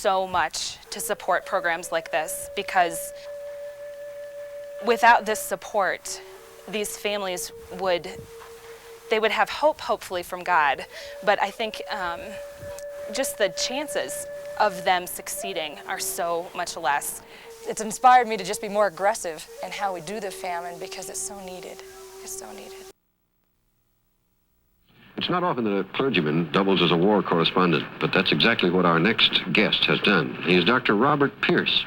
so much to support programs like this, because without this support, these families would have hope, hopefully, from God. But I think just the chances of them succeeding are so much less. It's inspired me to just be more aggressive in how we do the famine, because it's so needed. It's so needed. It's not often that a clergyman doubles as a war correspondent, but that's exactly what our next guest has done. He is Dr. Robert Pierce.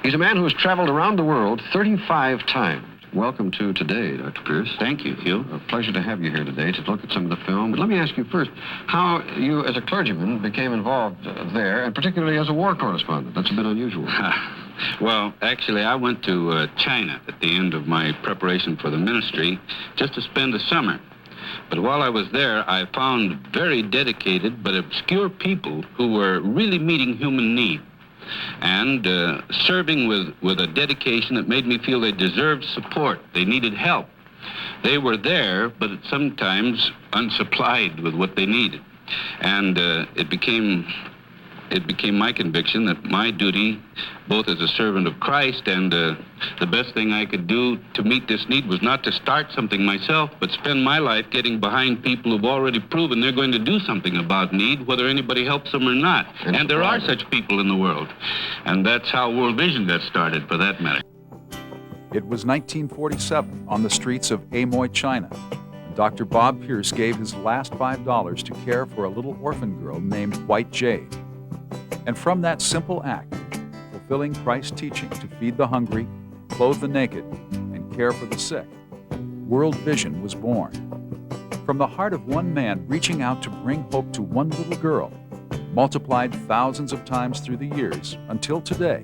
He's a man who has traveled around the world 35 times. Welcome to Today, Dr. Pierce. Thank you, Hugh. A pleasure to have you here today to look at some of the film. But let me ask you first, how you, as a clergyman, became involved there, and particularly as a war correspondent. That's a bit unusual. Well, actually, I went to China at the end of my preparation for the ministry just to spend the summer. But while I was there, I found very dedicated but obscure people who were really meeting human need and serving with a dedication that made me feel they deserved support. They needed help. They were there, but sometimes unsupplied with what they needed. And it became my conviction that my duty, both as a servant of Christ and the best thing I could do to meet this need, was not to start something myself, but spend my life getting behind people who've already proven they're going to do something about need, whether anybody helps them or not. And there are such people in the world. And that's how World Vision got started, for that matter. It was 1947 on the streets of Amoy, China. Dr. Bob Pierce gave his last $5 to care for a little orphan girl named White Jade. And from that simple act, fulfilling Christ's teaching to feed the hungry, clothe the naked, and care for the sick, World Vision was born. From the heart of one man reaching out to bring hope to one little girl, multiplied thousands of times through the years, until today,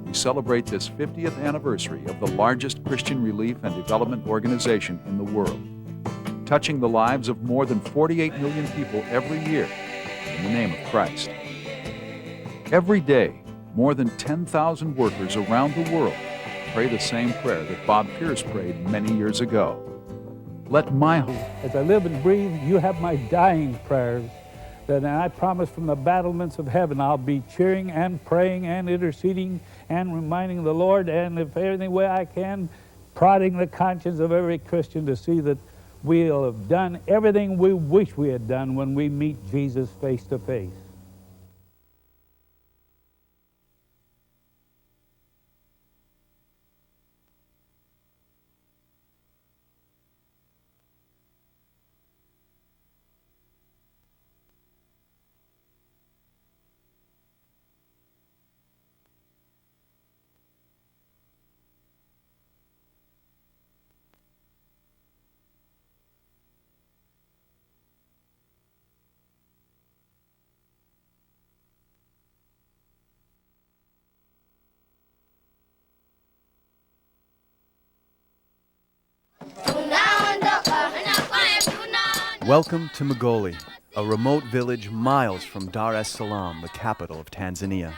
we celebrate this 50th anniversary of the largest Christian relief and development organization in the world, touching the lives of more than 48 million people every year in the name of Christ. Every day, more than 10,000 workers around the world pray the same prayer that Bob Pierce prayed many years ago. Let my hope... As I live and breathe, you have my dying prayers, that I promise from the battlements of heaven I'll be cheering and praying and interceding and reminding the Lord, and if any way I can, prodding the conscience of every Christian to see that we'll have done everything we wish we had done when we meet Jesus face to face. Welcome to Magoli, a remote village miles from Dar es Salaam, the capital of Tanzania.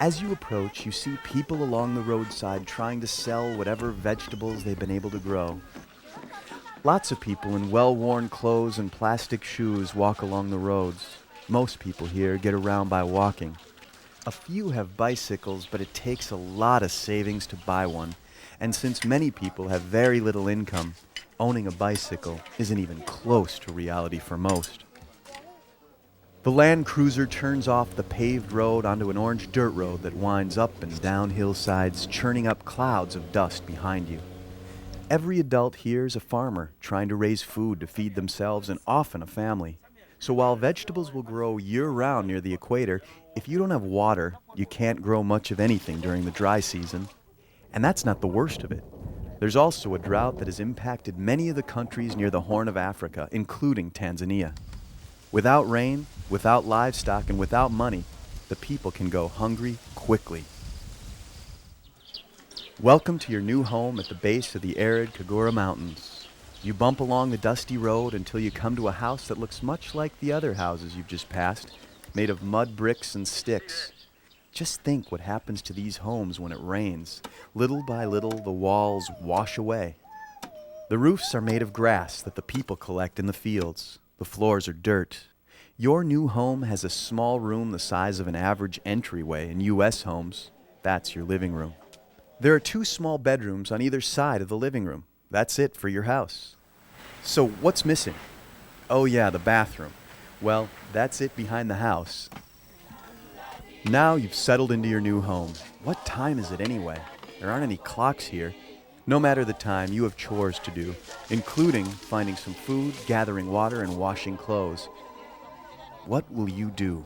As you approach, you see people along the roadside trying to sell whatever vegetables they've been able to grow. Lots of people in well-worn clothes and plastic shoes walk along the roads. Most people here get around by walking. A few have bicycles, but it takes a lot of savings to buy one. And since many people have very little income, owning a bicycle isn't even close to reality for most. The Land Cruiser turns off the paved road onto an orange dirt road that winds up and down hillsides, churning up clouds of dust behind you. Every adult here is a farmer trying to raise food to feed themselves and often a family. So while vegetables will grow year-round near the equator, if you don't have water, you can't grow much of anything during the dry season. And that's not the worst of it. There's also a drought that has impacted many of the countries near the Horn of Africa, including Tanzania. Without rain, without livestock, and without money, the people can go hungry quickly. Welcome to your new home at the base of the arid Kagura Mountains. You bump along the dusty road until you come to a house that looks much like the other houses you've just passed, made of mud bricks and sticks. Just think what happens to these homes when it rains. Little by little, the walls wash away. The roofs are made of grass that the people collect in the fields. The floors are dirt. Your new home has a small room the size of an average entryway in U.S. homes. That's your living room. There are 2 small bedrooms on either side of the living room. That's it for your house. So what's missing? Oh yeah, the bathroom. Well, that's it behind the house. Now you've settled into your new home. What time is it anyway? There aren't any clocks here. No matter the time, you have chores to do, including finding some food, gathering water, and washing clothes. What will you do?